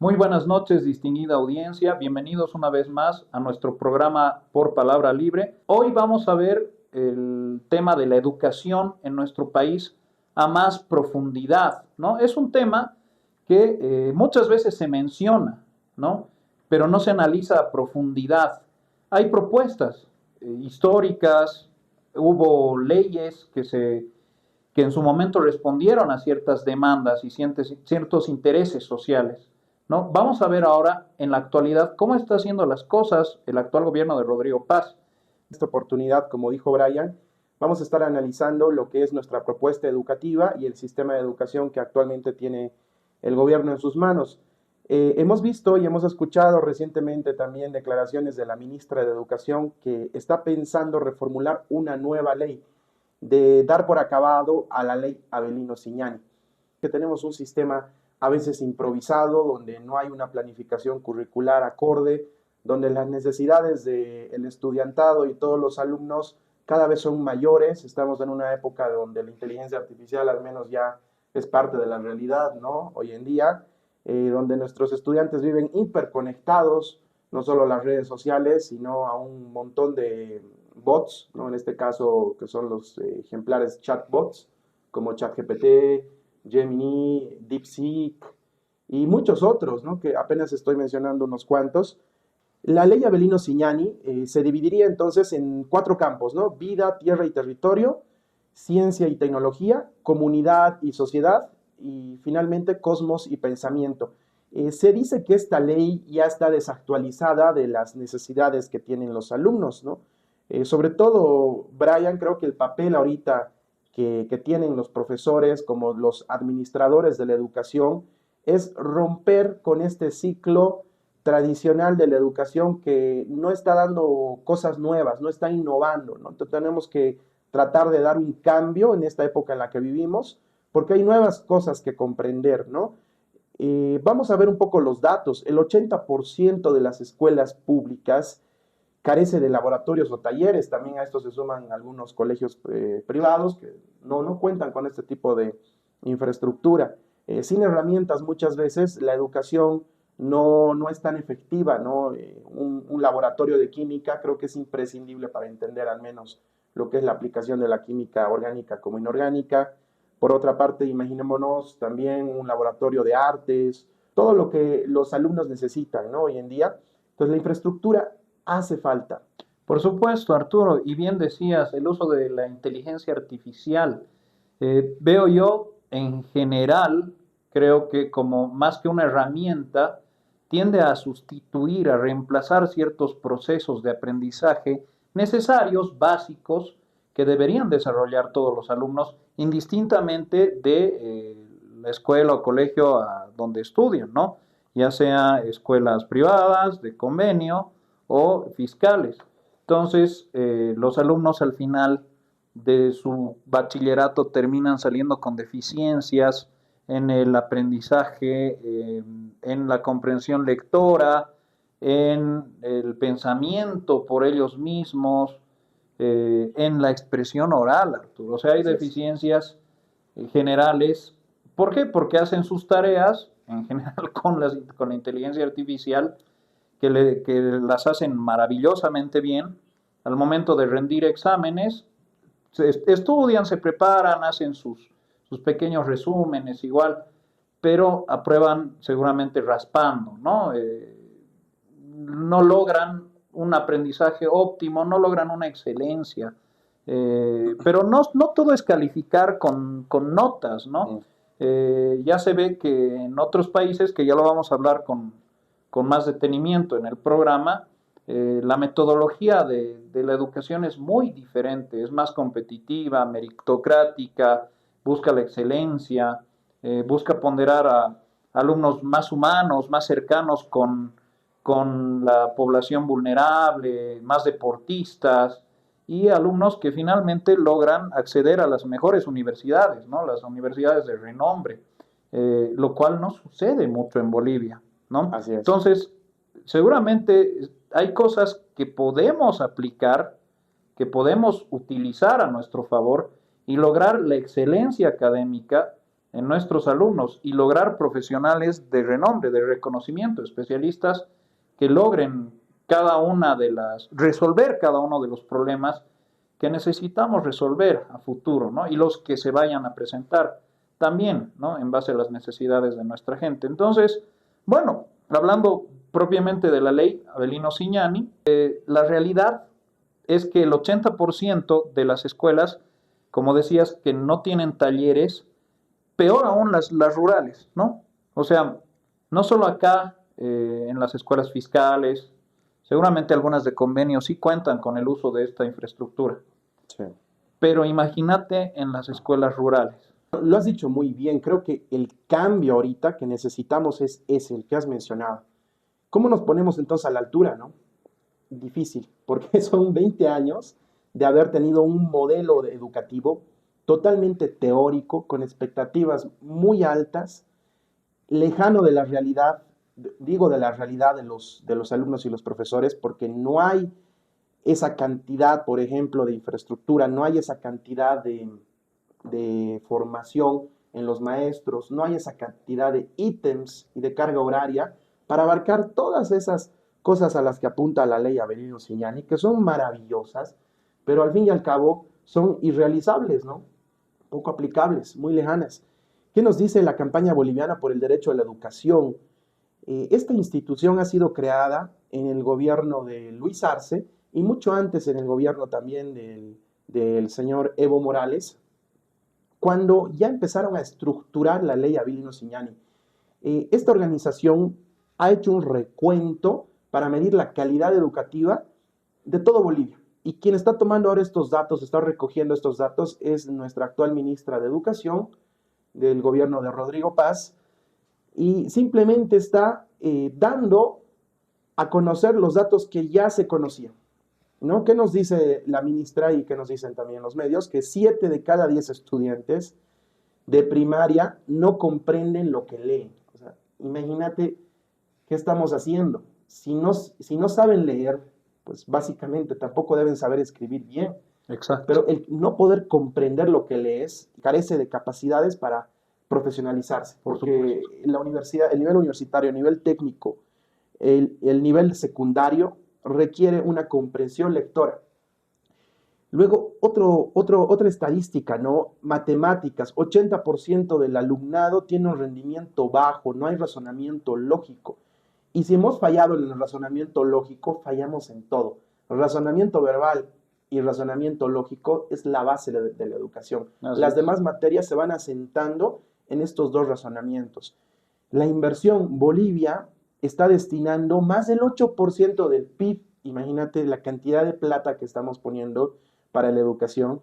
Muy buenas noches, distinguida audiencia. Bienvenidos una vez más a nuestro programa Por Palabra Libre. Hoy vamos a ver el tema de la educación en nuestro país a más profundidad, ¿no? Es un tema que muchas veces se menciona, ¿no? Pero no se analiza a profundidad. Hay propuestas históricas, hubo leyes que en su momento respondieron a ciertas demandas y ciertos intereses sociales, ¿no? Vamos a ver ahora en la actualidad cómo está haciendo las cosas el actual gobierno de Rodrigo Paz. En esta oportunidad, como dijo Brian, vamos a estar analizando lo que es nuestra propuesta educativa y el sistema de educación que actualmente tiene el gobierno en sus manos. Hemos visto y hemos escuchado recientemente también declaraciones de la ministra de Educación que está pensando reformular una nueva ley, de dar por acabado a la ley Avelino Ciñani, que tenemos un sistema a veces improvisado, donde no hay una planificación curricular acorde, donde las necesidades del estudiantado y todos los alumnos cada vez son mayores. Estamos en una época donde la inteligencia artificial al menos ya es parte de la realidad, ¿no? Hoy en día, donde nuestros estudiantes viven hiperconectados, no solo a las redes sociales, sino a un montón de bots, ¿no? En este caso, que son los ejemplares chatbots, como ChatGPT, Gemini, DeepSeek y muchos otros, ¿no? Que apenas estoy mencionando unos cuantos. La ley Avelino Ciñani se dividiría entonces en 4 campos, ¿no? Vida, tierra y territorio, ciencia y tecnología, comunidad y sociedad, y finalmente cosmos y pensamiento. Se dice que esta ley ya está desactualizada de las necesidades que tienen los alumnos, ¿no? Sobre todo, Brian, creo que el papel ahorita que tienen los profesores como los administradores de la educación es romper con este ciclo tradicional de la educación que no está dando cosas nuevas, no está innovando, ¿no? Entonces tenemos que tratar de dar un cambio en esta época en la que vivimos, porque hay nuevas cosas que comprender, ¿no? Vamos a ver un poco los datos. El 80% de las escuelas públicas carece de laboratorios o talleres. También a esto se suman algunos colegios privados que no cuentan con este tipo de infraestructura. Sin herramientas muchas veces la educación no es tan efectiva, ¿no? Un laboratorio de química creo que es imprescindible para entender al menos lo que es la aplicación de la química orgánica como inorgánica. Por otra parte, imaginémonos también un laboratorio de artes, todo lo que los alumnos necesitan, ¿no? Hoy en día. Entonces la infraestructura hace falta. Por supuesto, Arturo, y bien decías, el uso de la inteligencia artificial. Veo yo en general, creo que como más que una herramienta, tiende a sustituir, a reemplazar ciertos procesos de aprendizaje necesarios, básicos, que deberían desarrollar todos los alumnos, indistintamente de la escuela o colegio a donde estudian, ¿no? Ya sea escuelas privadas, de convenio o fiscales. Entonces, los alumnos al final de su bachillerato terminan saliendo con deficiencias en el aprendizaje, en la comprensión lectora, en el pensamiento por ellos mismos, en la expresión oral, Arturo. O sea, hay deficiencias generales. ¿Por qué? Porque hacen sus tareas, en general con la inteligencia artificial, que las hacen maravillosamente bien. Al momento de rendir exámenes, estudian, se preparan, hacen sus pequeños resúmenes igual, pero aprueban seguramente raspando, ¿no? No logran un aprendizaje óptimo, no logran una excelencia, pero no todo es calificar con notas, ¿no? Ya se ve que en otros países, que ya lo vamos a hablar con más detenimiento en el programa, la metodología de la educación es muy diferente, es más competitiva, meritocrática, busca la excelencia, busca ponderar a alumnos más humanos, más cercanos con la población vulnerable, más deportistas y alumnos que finalmente logran acceder a las mejores universidades, ¿no? Las universidades de renombre, lo cual no sucede mucho en Bolivia, ¿no? Así es. Entonces, seguramente hay cosas que podemos aplicar, que podemos utilizar a nuestro favor y lograr la excelencia académica en nuestros alumnos y lograr profesionales de renombre, de reconocimiento, especialistas que logren resolver cada uno de los problemas que necesitamos resolver a futuro, ¿no? Y los que se vayan a presentar también, ¿no? En base a las necesidades de nuestra gente. Entonces, bueno, hablando propiamente de la ley Avelino Cignani, la realidad es que el 80% de las escuelas, como decías, que no tienen talleres, peor aún las rurales, ¿no? O sea, no solo acá en las escuelas fiscales, seguramente algunas de convenio sí cuentan con el uso de esta infraestructura, Sí. pero imagínate en las escuelas rurales. Lo has dicho muy bien, creo que el cambio ahorita que necesitamos es ese, el que has mencionado. ¿Cómo nos ponemos entonces a la altura, no? Difícil, porque son 20 años de haber tenido un modelo educativo totalmente teórico, con expectativas muy altas, lejano de la realidad, digo de la realidad de los alumnos y los profesores, porque no hay esa cantidad, por ejemplo, de infraestructura, no hay esa cantidad de formación en los maestros, no hay esa cantidad de ítems y de carga horaria para abarcar todas esas cosas a las que apunta la ley Avelino Cignani, que son maravillosas, pero al fin y al cabo son irrealizables, ¿no? Poco aplicables, muy lejanas. ¿Qué nos dice la campaña boliviana por el derecho a la educación? Esta institución ha sido creada en el gobierno de Luis Arce y mucho antes en el gobierno también del señor Evo Morales, cuando ya empezaron a estructurar la ley Avelino Cignani. Esta organización ha hecho un recuento para medir la calidad educativa de todo Bolivia. Y quien está tomando ahora estos datos, está recogiendo estos datos, es nuestra actual ministra de Educación del gobierno de Rodrigo Paz, y simplemente está dando a conocer los datos que ya se conocían, ¿no? ¿Qué nos dice la ministra y qué nos dicen también los medios? Que 7 de cada 10 estudiantes de primaria no comprenden lo que leen. O sea, imagínate qué estamos haciendo. Si no saben leer, pues básicamente tampoco deben saber escribir bien. Exacto. Pero el no poder comprender lo que lees carece de capacidades para profesionalizarse, porque la universidad, el nivel universitario, el nivel técnico, el nivel secundario requiere una comprensión lectora. Luego, otra estadística, ¿no? Matemáticas, 80% del alumnado tiene un rendimiento bajo, no hay razonamiento lógico. Y si hemos fallado en el razonamiento lógico, fallamos en todo. El razonamiento verbal y el razonamiento lógico es la base de la educación. Las demás materias se van asentando en estos dos razonamientos. La inversión, Bolivia está destinando más del 8% del PIB. Imagínate la cantidad de plata que estamos poniendo para la educación.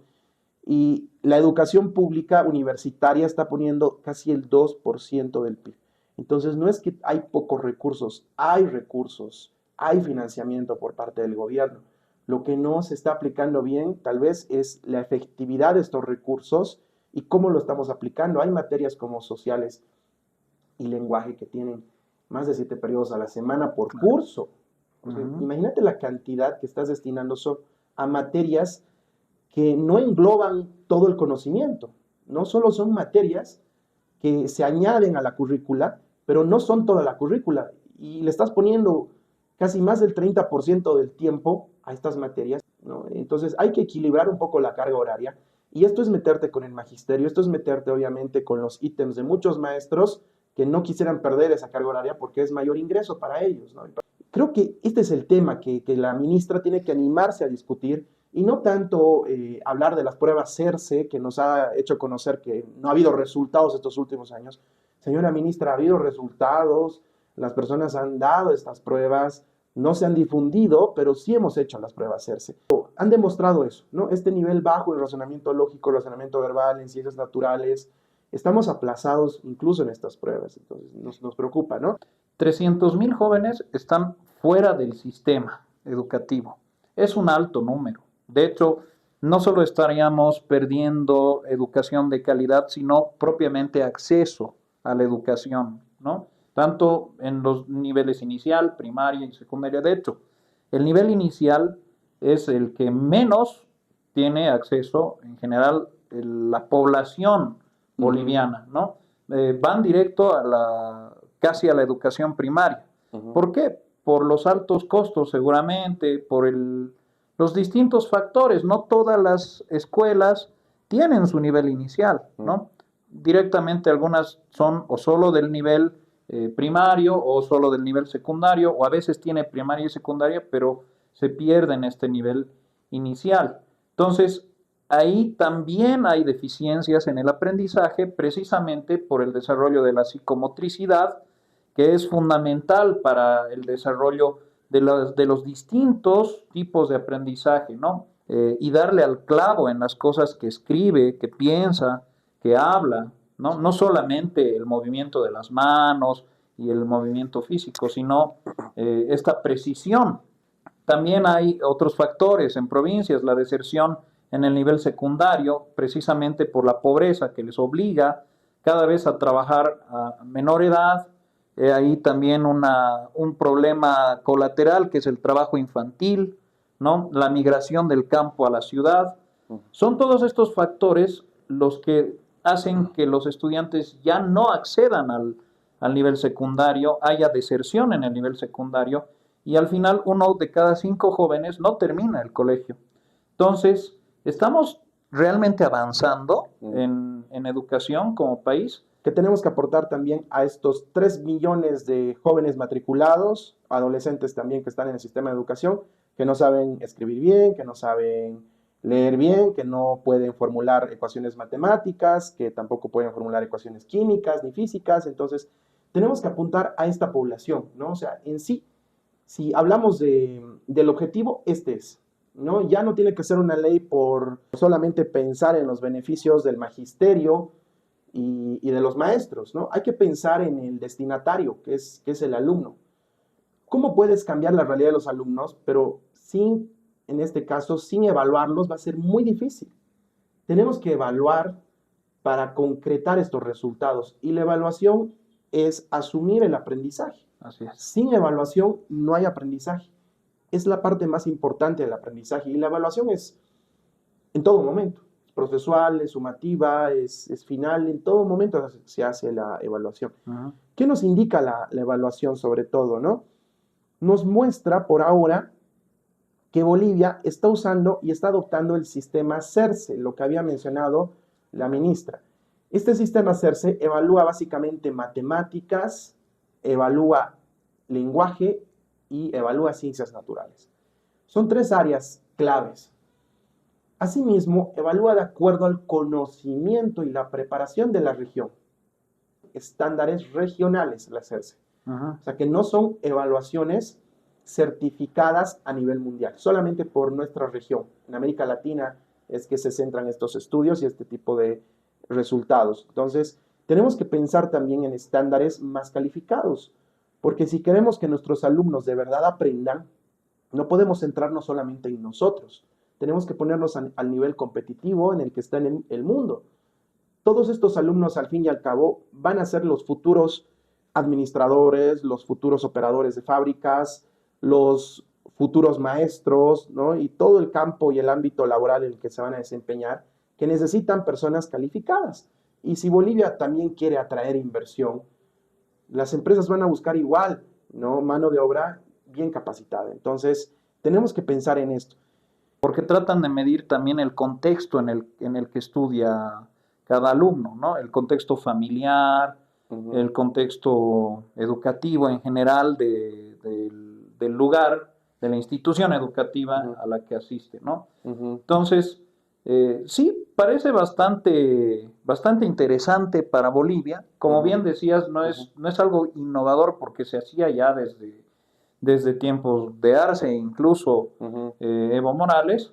Y la educación pública universitaria está poniendo casi el 2% del PIB. Entonces no es que hay pocos recursos, hay financiamiento por parte del gobierno. Lo que no se está aplicando bien tal vez es la efectividad de estos recursos y cómo lo estamos aplicando. Hay materias como sociales y lenguaje que tienen más de 7 periodos a la semana por curso. O sea, imagínate la cantidad que estás destinando a materias que no engloban todo el conocimiento. No solo son materias que se añaden a la currícula, pero no son toda la currícula. Y le estás poniendo casi más del 30% del tiempo a estas materias, ¿no? Entonces hay que equilibrar un poco la carga horaria. Y esto es meterte con el magisterio, esto es meterte obviamente con los ítems de muchos maestros que no quisieran perder esa carga horaria porque es mayor ingreso para ellos, ¿no? Creo que este es el tema que la ministra tiene que animarse a discutir y no tanto hablar de las pruebas CERCE, que nos ha hecho conocer que no ha habido resultados estos últimos años. Señora ministra, ha habido resultados, las personas han dado estas pruebas, no se han difundido, pero sí hemos hecho las pruebas CERCE. Han demostrado eso, ¿no? Este nivel bajo en razonamiento lógico, razonamiento verbal, en ciencias naturales, estamos aplazados incluso en estas pruebas, entonces nos preocupa, ¿no? 300,000 jóvenes están fuera del sistema educativo. Es un alto número. De hecho, no solo estaríamos perdiendo educación de calidad, sino propiamente acceso a la educación, ¿no? Tanto en los niveles inicial, primaria y secundaria. De hecho, el nivel inicial es el que menos tiene acceso, en general, la población boliviana, ¿no? Van directo casi a la educación primaria. ¿Por qué? Por los altos costos seguramente, por los distintos factores. No todas las escuelas tienen su nivel inicial, ¿no? Directamente algunas son o solo del nivel primario o solo del nivel secundario, o a veces tiene primaria y secundaria, pero se pierde en este nivel inicial. Entonces, ahí también hay deficiencias en el aprendizaje, precisamente por el desarrollo de la psicomotricidad, que es fundamental para el desarrollo de los distintos tipos de aprendizaje, ¿no? Y darle al clavo en las cosas que escribe, que piensa, que habla, ¿no? No solamente el movimiento de las manos y el movimiento físico, sino esta precisión. También hay otros factores en provincias, la deserción en el nivel secundario, precisamente por la pobreza que les obliga cada vez a trabajar a menor edad. Ahí también un problema colateral que es el trabajo infantil, ¿no? La migración del campo a la ciudad. Son todos estos factores los que hacen que los estudiantes ya no accedan al nivel secundario, haya deserción en el nivel secundario, y al final 1 de cada 5 jóvenes no termina el colegio. Entonces, estamos realmente avanzando en educación como país. Que tenemos que aportar también a estos 3 millones de jóvenes matriculados, adolescentes también que están en el sistema de educación, que no saben escribir bien, que no saben leer bien, que no pueden formular ecuaciones matemáticas, que tampoco pueden formular ecuaciones químicas ni físicas. Entonces, tenemos que apuntar a esta población, ¿no? O sea, en sí, si hablamos del objetivo, este es, ¿no? Ya no tiene que ser una ley por solamente pensar en los beneficios del magisterio y de los maestros, ¿no? Hay que pensar en el destinatario, que es el alumno. ¿Cómo puedes cambiar la realidad de los alumnos, pero en este caso, sin evaluarlos, va a ser muy difícil? Tenemos que evaluar para concretar estos resultados, y la evaluación es asumir el aprendizaje. Así es. Sin evaluación no hay aprendizaje. Es la parte más importante del aprendizaje, y la evaluación es en todo momento. Es procesual, es sumativa, es final, en todo momento se hace la evaluación. ¿Qué nos indica la evaluación sobre todo, no? Nos muestra por ahora que Bolivia está usando y está adoptando el sistema CERCE, lo que había mencionado la ministra. Este sistema CERCE evalúa básicamente matemáticas, evalúa lenguaje y evalúa ciencias naturales. Son 3 áreas claves. Asimismo, evalúa de acuerdo al conocimiento y la preparación de la región. Estándares regionales, la CERCE. O sea, que no son evaluaciones certificadas a nivel mundial, solamente por nuestra región. En América Latina es que se centran estos estudios y este tipo de resultados. Entonces, tenemos que pensar también en estándares más calificados, porque si queremos que nuestros alumnos de verdad aprendan, no podemos centrarnos solamente en nosotros. Tenemos que ponernos al nivel competitivo en el que está en el mundo. Todos estos alumnos, al fin y al cabo, van a ser los futuros administradores, los futuros operadores de fábricas, los futuros maestros, ¿no? Y todo el campo y el ámbito laboral en el que se van a desempeñar, que necesitan personas calificadas. Y si Bolivia también quiere atraer inversión, las empresas van a buscar igual, ¿no? Mano de obra bien capacitada. Entonces, tenemos que pensar en esto. Porque tratan de medir también el contexto en el que estudia cada alumno, ¿no? El contexto familiar, el contexto educativo en general del lugar, de la institución educativa a la que asiste, ¿no? Entonces, sí, parece bastante interesante para Bolivia. Como bien decías, no es algo innovador porque se hacía ya desde tiempos de Arce, incluso Evo Morales,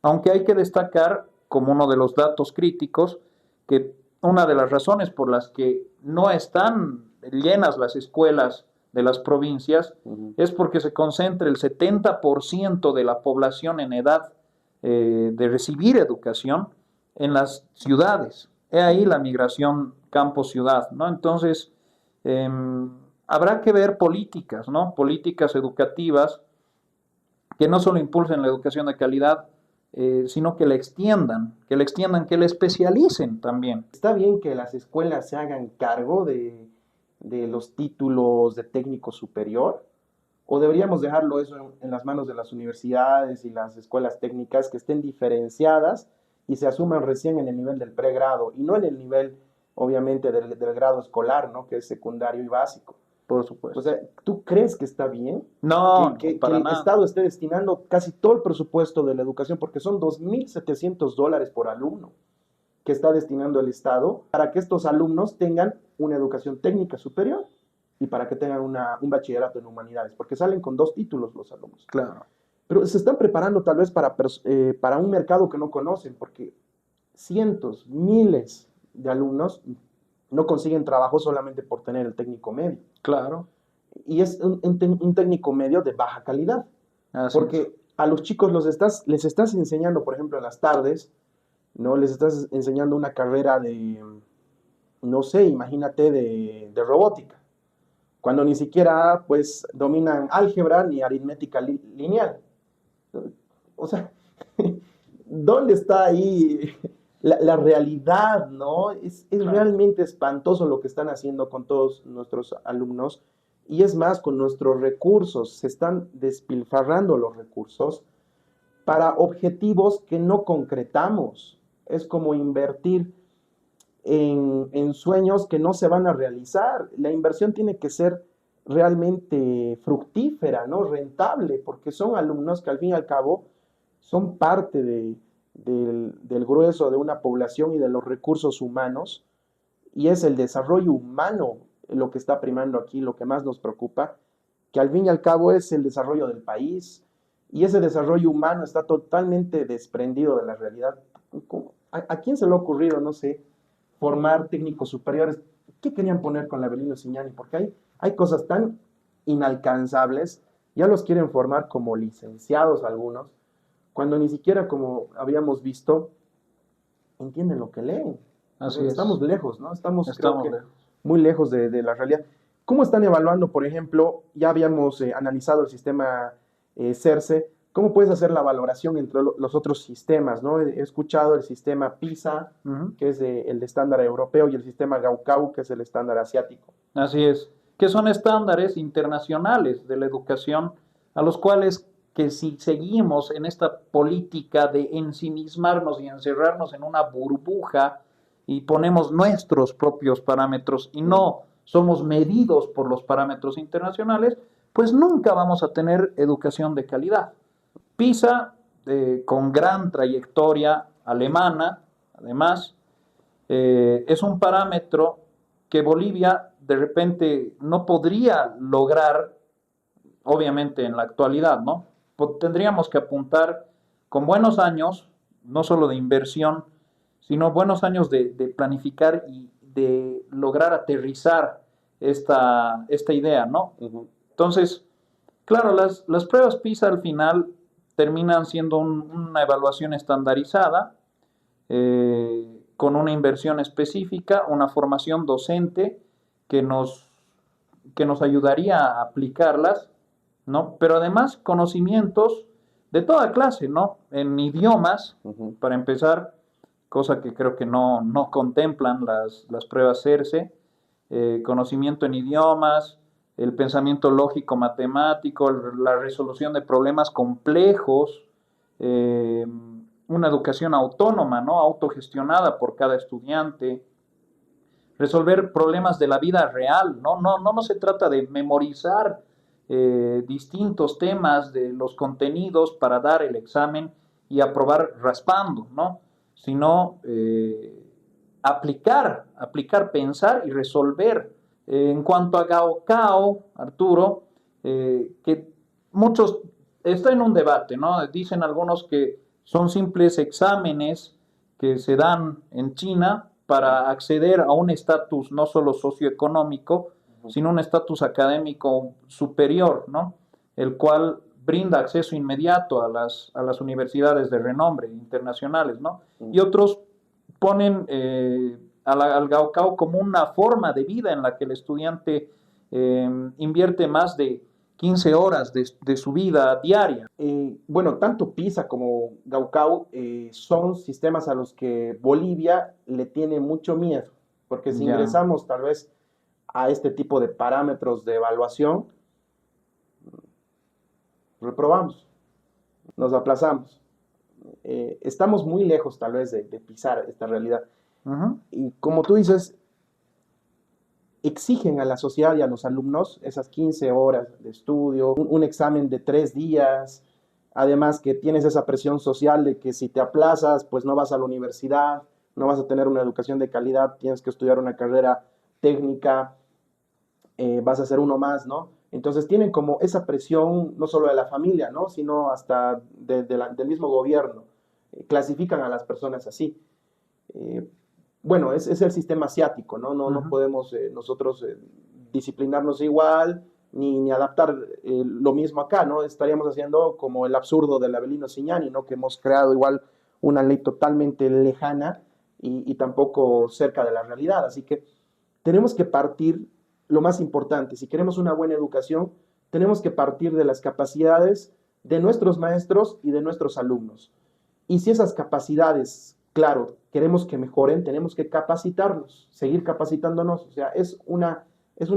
aunque hay que destacar como uno de los datos críticos que una de las razones por las que no están llenas las escuelas de las provincias es porque se concentra el 70% de la población en edad de recibir educación en las ciudades. He ahí la migración campo-ciudad, ¿no? Entonces, habrá que ver políticas, ¿no? Políticas educativas que no solo impulsen la educación de calidad, sino que la extiendan, que la especialicen también. Está bien que las escuelas se hagan cargo de los títulos de técnico superior, o deberíamos dejarlo eso en las manos de las universidades y las escuelas técnicas que estén diferenciadas y se asuman recién en el nivel del pregrado y no en el nivel, obviamente, del grado escolar, ¿no? Que es secundario y básico. Por supuesto. O sea, ¿tú crees que está bien No, que para el nada. Estado esté destinando casi todo el presupuesto de la educación, porque son $2.700 por alumno que está destinando el Estado para que estos alumnos tengan una educación técnica superior y para que tengan un bachillerato en humanidades, porque salen con 2 títulos los alumnos? Claro. Pero se están preparando tal vez para un mercado que no conocen, porque cientos, miles de alumnos no consiguen trabajo solamente por tener el técnico medio. Claro. Y es un técnico medio de baja calidad, Así porque es. a los chicos les estás enseñando, por ejemplo, en las tardes, ¿no? Les estás enseñando una carrera de, no sé, imagínate, de robótica, cuando ni siquiera, pues, dominan álgebra ni aritmética lineal. O sea, ¿dónde está ahí la realidad, no? Es Claro. realmente espantoso lo que están haciendo con todos nuestros alumnos. Y es más, con nuestros recursos, se están despilfarrando los recursos para objetivos que no concretamos. Es como invertir en sueños que no se van a realizar. La inversión tiene que ser realmente fructífera, ¿no? Rentable, porque son alumnos que al fin y al cabo son parte del grueso de una población y de los recursos humanos, y es el desarrollo humano lo que está primando aquí, lo que más nos preocupa, que al fin y al cabo es el desarrollo del país, y ese desarrollo humano está totalmente desprendido de la realidad. ¿A quién se le ha ocurrido, no sé, formar técnicos superiores? ¿Qué querían poner con la Avelino Signani? Porque hay cosas tan inalcanzables, ya los quieren formar como licenciados algunos, cuando ni siquiera, como habíamos visto, entienden lo que leen. O Así sea, es. estamos lejos, ¿no? Creo Estamos que lejos. muy lejos de la realidad. ¿Cómo están evaluando, por ejemplo, ya habíamos analizado el sistema CERCE? ¿Cómo puedes hacer la valoración entre los otros sistemas, ¿no? He escuchado el sistema PISA, que es el de estándar europeo, y el sistema Gaokao, que es el estándar asiático. Así es. Que son estándares internacionales de la educación a los cuales que si seguimos en esta política de ensimismarnos y encerrarnos en una burbuja y ponemos nuestros propios parámetros y no somos medidos por los parámetros internacionales, pues nunca vamos a tener educación de calidad. PISA, con gran trayectoria alemana, además, es un parámetro que Bolivia de repente no podría lograr, obviamente en la actualidad, ¿no? Tendríamos que apuntar con buenos años, no solo de inversión, sino buenos años de planificar y de lograr aterrizar esta idea, ¿no? Entonces, claro, las pruebas PISA al final terminan siendo una evaluación estandarizada, con una inversión específica, una formación docente que nos ayudaría a aplicarlas, ¿no? Pero además conocimientos de toda clase, ¿no? En idiomas, para empezar, cosa que creo que no contemplan las pruebas CERCE, conocimiento en idiomas, el pensamiento lógico matemático, la resolución de problemas complejos, una educación autónoma, ¿no? Autogestionada por cada estudiante, resolver problemas de la vida real, no se trata de memorizar distintos temas de los contenidos para dar el examen y aprobar raspando, ¿no? Sino aplicar, pensar y resolver. En cuanto a Gaokao, Arturo, que muchos, está en un debate, ¿no? Dicen algunos que son simples exámenes que se dan en China para acceder a un estatus no solo socioeconómico, sino un estatus académico superior, ¿no? El cual brinda acceso inmediato a las universidades de renombre internacionales, ¿no? Y otros ponen al Gaokao como una forma de vida en la que el estudiante invierte más de 15 horas de su vida diaria. Bueno, tanto PISA como Gaokao son sistemas a los que Bolivia le tiene mucho miedo, porque si Ya. ingresamos tal vez a este tipo de parámetros de evaluación, reprobamos, nos aplazamos. Estamos muy lejos tal vez de pisar esta realidad. Ujú. Y como tú dices, exigen a la sociedad y a los alumnos esas 15 horas de estudio, un examen de 3 días, además que tienes esa presión social de que si te aplazas, pues no vas a la universidad, no vas a tener una educación de calidad, tienes que estudiar una carrera técnica, vas a ser uno más, ¿no? Entonces tienen como esa presión no solo de la familia, ¿no? Sino hasta del mismo gobierno. Clasifican a las personas así. Eh, bueno, es el sistema asiático, ¿no? No Ujú. podemos nosotros disciplinarnos igual ni adaptar lo mismo acá, ¿no? Estaríamos haciendo como el absurdo del Avelino Signani, ¿no? Que hemos creado igual una ley totalmente lejana y tampoco cerca de la realidad. Así que tenemos que partir lo más importante. Si queremos una buena educación, tenemos que partir de las capacidades de nuestros maestros y de nuestros alumnos. Y si esas capacidades, claro, queremos que mejoren, tenemos que capacitarnos, seguir capacitándonos. O sea, es un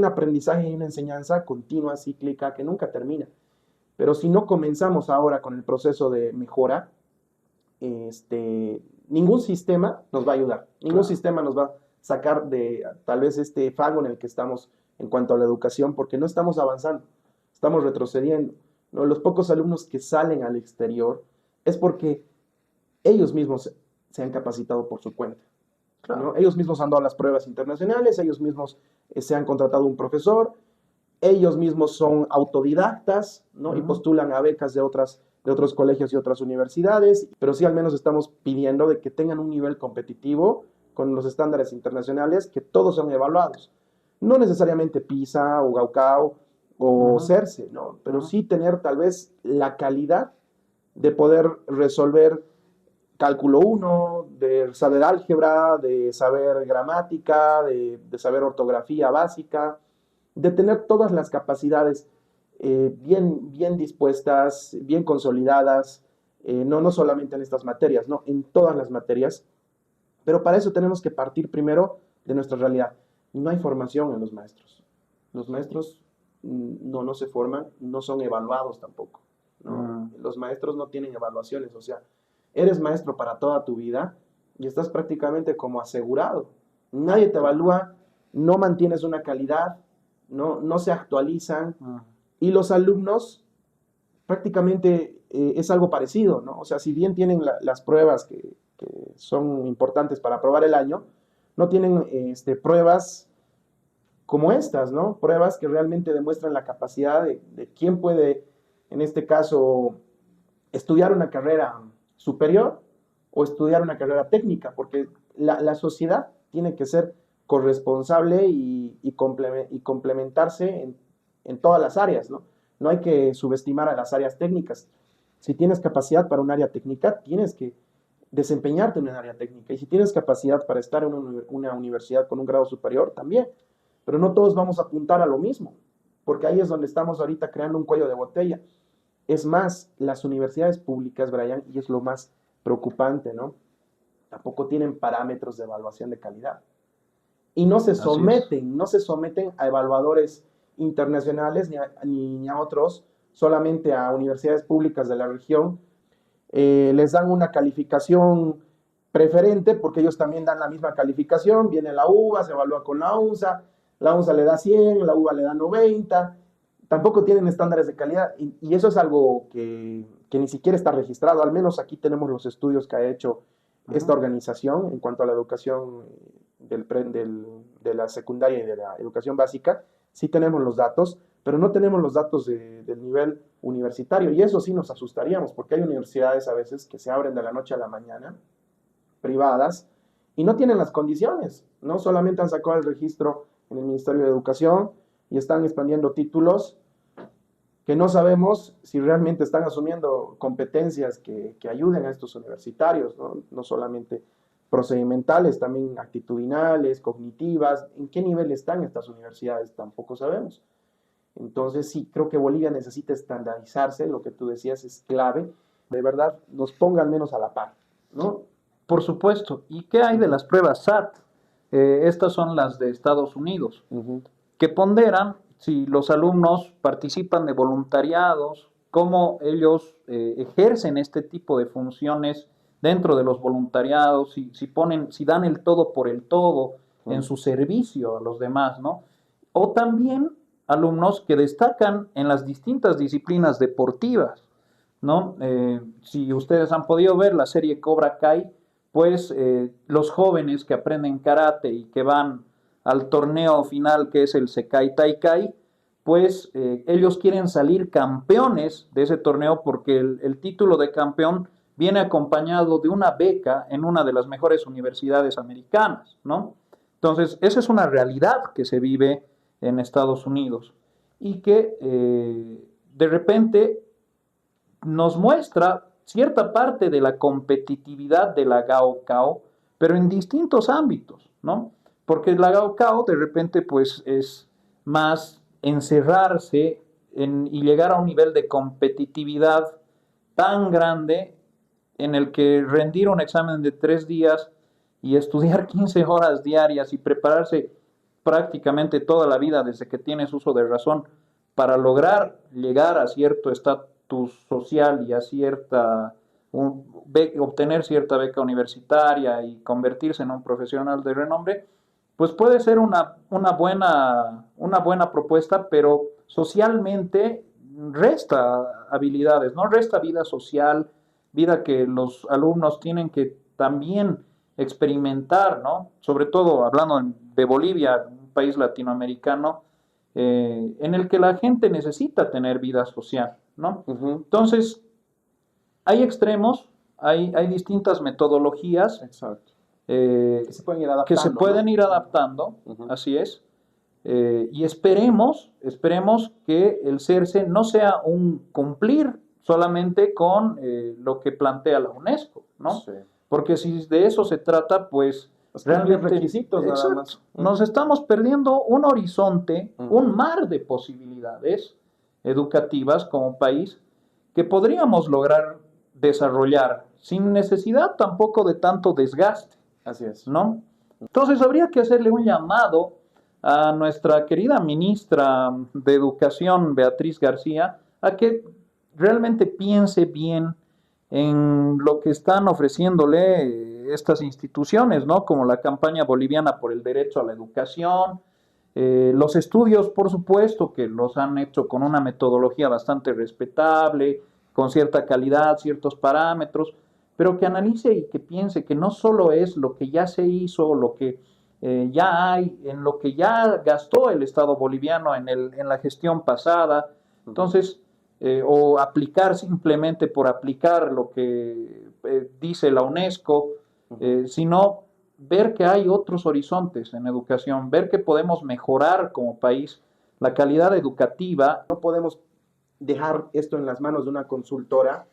aprendizaje y una enseñanza continua, cíclica, que nunca termina. Pero si no comenzamos ahora con el proceso de mejora, ningún sistema nos va a ayudar, ningún Claro. sistema nos va a sacar de tal vez este fango en el que estamos en cuanto a la educación, porque no estamos avanzando, estamos retrocediendo. ¿No? Los pocos alumnos que salen al exterior es porque ellos mismos se han capacitado por su cuenta. ¿No? Claro. Ellos mismos han dado las pruebas internacionales, ellos mismos se han contratado un profesor, ellos mismos son autodidactas, ¿no? Y Ujú. postulan a becas de otros colegios y otras universidades, pero sí al menos estamos pidiendo de que tengan un nivel competitivo con los estándares internacionales, que todos son evaluados. No necesariamente PISA o Gaokao o Ujú. CERCE, ¿no? Pero Ujú. sí tener tal vez la calidad de poder resolver cálculo uno, de saber álgebra, de saber gramática, de saber ortografía básica, de tener todas las capacidades bien dispuestas, bien consolidadas, no solamente en estas materias, ¿no? En todas las materias. Pero para eso tenemos que partir primero de nuestra realidad. No hay formación en los maestros. Los maestros no se forman, no son evaluados tampoco. ¿No? Mm. Los maestros no tienen evaluaciones, o sea, eres maestro para toda tu vida y estás prácticamente como asegurado. Nadie te Claro. evalúa, no mantienes una calidad, no se actualizan Mm. y los alumnos prácticamente es algo parecido, ¿no? O sea, si bien tienen las pruebas que son importantes para aprobar el año, no tienen pruebas como estas, ¿no? Pruebas que realmente demuestran la capacidad de quién puede, en este caso, estudiar una carrera superior o estudiar una carrera técnica, porque la sociedad tiene que ser corresponsable y complementarse en todas las áreas, ¿no? No hay que subestimar a las áreas técnicas. Si tienes capacidad para un área técnica, tienes que desempeñarte en un área técnica. Y si tienes capacidad para estar en una universidad con un grado superior, también. Pero no todos vamos a apuntar a lo mismo, porque ahí es donde estamos ahorita creando un cuello de botella. Es más, las universidades públicas, Brian, y es lo más preocupante, ¿no? Tampoco tienen parámetros de evaluación de calidad. Y Así es. no se someten a evaluadores internacionales ni a otros, solamente a universidades públicas de la región. Les dan una calificación preferente porque ellos también dan la misma calificación. Viene la UBA, se evalúa con la UNSA le da 100, la UBA le da 90. Tampoco tienen estándares de calidad y eso es algo que ni siquiera está registrado. Al menos aquí tenemos los estudios que ha hecho esta Ujú. organización en cuanto a la educación de la secundaria y de la educación básica. Sí tenemos los datos, pero no tenemos los datos del nivel universitario. Y eso sí nos asustaríamos, porque hay universidades a veces que se abren de la noche a la mañana, privadas, y no tienen las condiciones. No solamente han sacado el registro en el Ministerio de Educación y están expandiendo títulos que no sabemos si realmente están asumiendo competencias que ayuden a estos universitarios, ¿no? No solamente procedimentales, también actitudinales, cognitivas. ¿En qué nivel están estas universidades? Tampoco sabemos. Entonces sí, creo que Bolivia necesita estandarizarse, lo que tú decías es clave, de verdad nos ponga al menos a la par, ¿no? Por supuesto. ¿Y qué hay de las pruebas SAT? Estas son las de Estados Unidos, Ujú, que ponderan si los alumnos participan de voluntariados, cómo ellos ejercen este tipo de funciones dentro de los voluntariados, si dan el todo por el todo en ujú. su servicio a los demás, ¿no? O también alumnos que destacan en las distintas disciplinas deportivas, ¿no? Si ustedes han podido ver la serie Cobra Kai, pues los jóvenes que aprenden karate y que van al torneo final que es el Sekai Taikai, pues ellos quieren salir campeones de ese torneo porque el título de campeón viene acompañado de una beca en una de las mejores universidades americanas, ¿no? Entonces, esa es una realidad que se vive en Estados Unidos y que de repente nos muestra cierta parte de la competitividad de la Gaokao, pero en distintos ámbitos, ¿no? Porque la Gaokao de repente pues es más encerrarse y llegar a un nivel de competitividad tan grande en el que rendir un examen de 3 días y estudiar 15 horas diarias y prepararse prácticamente toda la vida desde que tienes uso de razón para lograr llegar a cierto estatus social y a obtener cierta beca universitaria y convertirse en un profesional de renombre, pues puede ser una buena propuesta, pero socialmente resta habilidades, no resta vida social, vida que los alumnos tienen que también experimentar, ¿no? Sobre todo hablando de Bolivia, un país latinoamericano, en el que la gente necesita tener vida social, ¿no? Ujú, Entonces, hay extremos, hay distintas metodologías exacto. eh, Que se pueden ir que se adaptando, ¿no? pueden ir adaptando, Ujú. así es, y esperemos que el CERCE no sea un cumplir solamente con lo que plantea la UNESCO, ¿no? Sí. Porque si de eso se trata, pues Es cumplir realmente, requisitos nada exacto, más. nos estamos perdiendo un horizonte, Ujú. un mar de posibilidades educativas como país que podríamos lograr desarrollar sin necesidad tampoco de tanto desgaste, Así es. ¿no? Entonces habría que hacerle un llamado a nuestra querida ministra de Educación, Beatriz García, a que realmente piense bien en lo que están ofreciéndole estas instituciones, ¿no? Como la campaña boliviana por el derecho a la educación, los estudios, por supuesto, que los han hecho con una metodología bastante respetable, con cierta calidad, ciertos parámetros, pero que analice y que piense que no solo es lo que ya se hizo, lo que ya hay, en lo que ya gastó el Estado boliviano en la gestión pasada, Ujú. entonces, o aplicar simplemente por aplicar lo que dice la UNESCO, Ujú. sino ver que hay otros horizontes en educación, ver que podemos mejorar como país la calidad educativa. No podemos dejar esto en las manos de una consultora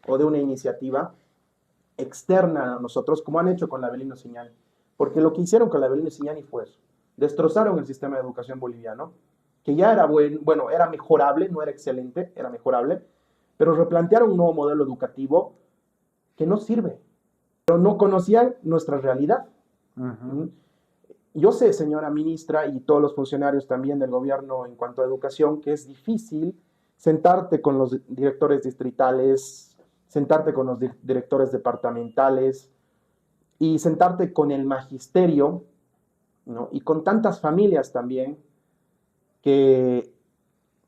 o de una iniciativa externa a nosotros, como han hecho con la Avelino Signani. Porque lo que hicieron con la Avelino Signani fue eso. Destrozaron el sistema de educación boliviano, que ya era bueno, era mejorable, no era excelente, era mejorable, pero replantearon un nuevo modelo educativo que no sirve, pero no conocían nuestra realidad. Uh -huh. Yo sé, señora ministra, y todos los funcionarios también del gobierno en cuanto a educación, que es difícil sentarte con los directores distritales, sentarte con los directores departamentales y sentarte con el magisterio, ¿no? Y con tantas familias también que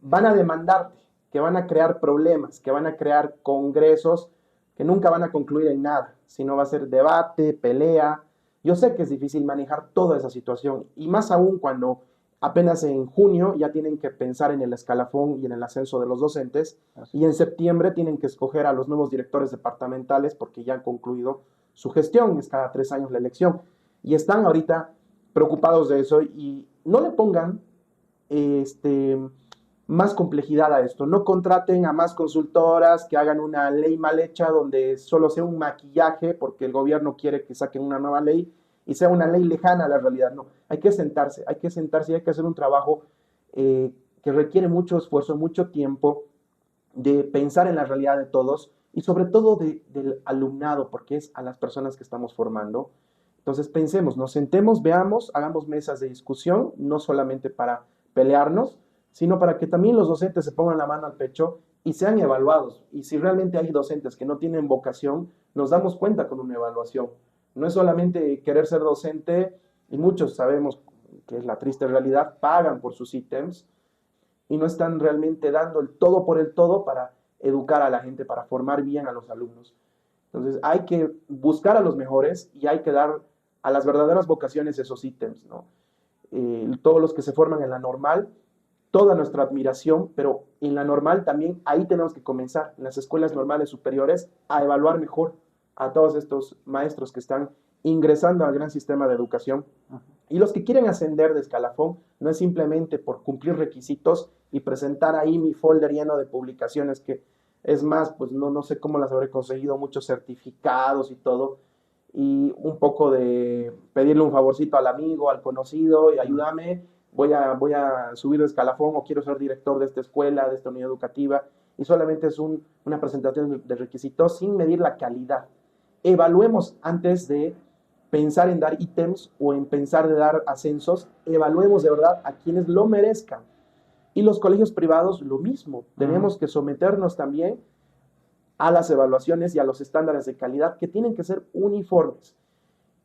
van a demandarte, que van a crear problemas, que van a crear congresos que nunca van a concluir en nada, sino va a ser debate, pelea. Yo sé que es difícil manejar toda esa situación y más aún cuando apenas en junio ya tienen que pensar en el escalafón y en el ascenso de los docentes y en septiembre tienen que escoger a los nuevos directores departamentales porque ya han concluido su gestión, es cada 3 años la elección y están ahorita preocupados de eso y no le pongan más complejidad a esto. No contraten a más consultoras que hagan una ley mal hecha donde solo sea un maquillaje porque el gobierno quiere que saquen una nueva ley y sea una ley lejana a la realidad. No, hay que sentarse y hay que hacer un trabajo que requiere mucho esfuerzo, mucho tiempo de pensar en la realidad de todos y sobre todo del alumnado, porque es a las personas que estamos formando. Entonces pensemos, nos sentemos, veamos, hagamos mesas de discusión, no solamente para pelearnos, sino para que también los docentes se pongan la mano al pecho y sean evaluados. Y si realmente hay docentes que no tienen vocación, nos damos cuenta con una evaluación. No es solamente querer ser docente, y muchos sabemos que es la triste realidad, pagan por sus ítems y no están realmente dando el todo por el todo para educar a la gente, para formar bien a los alumnos. Entonces hay que buscar a los mejores y hay que dar a las verdaderas vocaciones esos ítems, ¿no? Todos los que se forman en la normal, toda nuestra admiración, pero en la normal también ahí tenemos que comenzar, en las escuelas normales superiores, a evaluar mejor a todos estos maestros que están ingresando al gran sistema de educación. Y los que quieren ascender de escalafón no es simplemente por cumplir requisitos y presentar ahí mi folder lleno de publicaciones, que es más, pues no sé cómo las habré conseguido, muchos certificados y todo, y un poco de pedirle un favorcito al amigo, al conocido, y ayúdame, voy a subir de escalafón o quiero ser director de esta escuela, de esta unidad educativa, y solamente es una presentación de requisitos sin medir la calidad. Evaluemos antes de pensar en dar ítems o en pensar de dar ascensos, evaluemos de verdad a quienes lo merezcan. Y los colegios privados, lo mismo. Tenemos que someternos también a las evaluaciones y a los estándares de calidad que tienen que ser uniformes.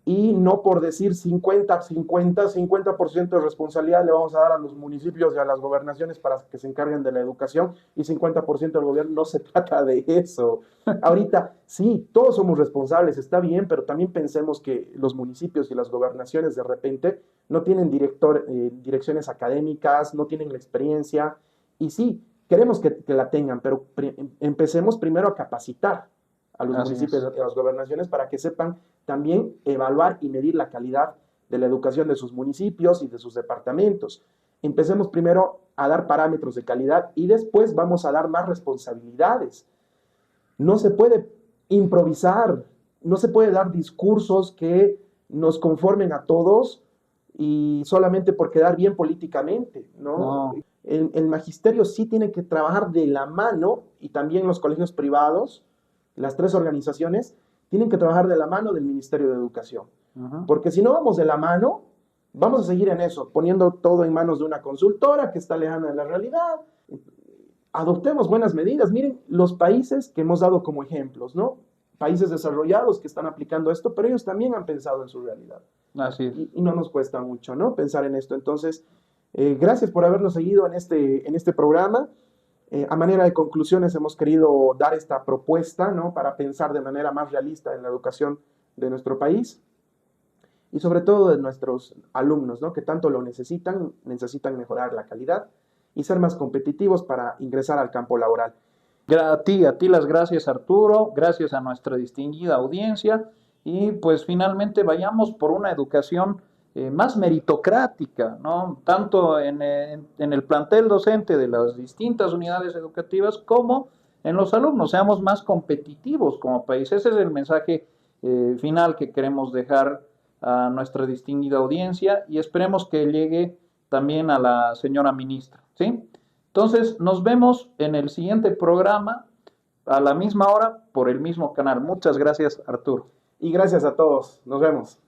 Y no por decir 50% de responsabilidad le vamos a dar a los municipios y a las gobernaciones para que se encarguen de la educación y 50% del gobierno. No se trata de eso. Ahorita, sí, todos somos responsables, está bien, pero también pensemos que los municipios y las gobernaciones de repente no tienen direcciones académicas, no tienen la experiencia. Y sí, queremos que la tengan, pero empecemos primero a capacitar a los municipios y a las gobernaciones para que sepan también evaluar y medir la calidad de la educación de sus municipios y de sus departamentos. Empecemos primero a dar parámetros de calidad y después vamos a dar más responsabilidades. No se puede improvisar, no se puede dar discursos que nos conformen a todos y solamente por quedar bien políticamente, ¿no? El magisterio sí tiene que trabajar de la mano y también los colegios privados, las tres organizaciones, tienen que trabajar de la mano del Ministerio de Educación. Porque si no vamos de la mano, vamos a seguir en eso, poniendo todo en manos de una consultora que está lejana de la realidad. Adoptemos buenas medidas. Miren los países que hemos dado como ejemplos, ¿no? Países desarrollados que están aplicando esto, pero ellos también han pensado en su realidad. Así es. Y no nos cuesta mucho, ¿no? Pensar en esto. Entonces, gracias por habernos seguido en este programa. A manera de conclusiones hemos querido dar esta propuesta, ¿no? Para pensar de manera más realista en la educación de nuestro país y sobre todo de nuestros alumnos, ¿no? Que tanto lo necesitan mejorar la calidad y ser más competitivos para ingresar al campo laboral. A ti las gracias, Arturo, gracias a nuestra distinguida audiencia y pues finalmente vayamos por una educación más meritocrática, ¿no? Tanto en el plantel docente de las distintas unidades educativas como en los alumnos, seamos más competitivos como país. Ese es el mensaje final que queremos dejar a nuestra distinguida audiencia y esperemos que llegue también a la señora ministra, ¿sí? Entonces, nos vemos en el siguiente programa a la misma hora por el mismo canal. Muchas gracias, Arturo. Y gracias a todos. Nos vemos.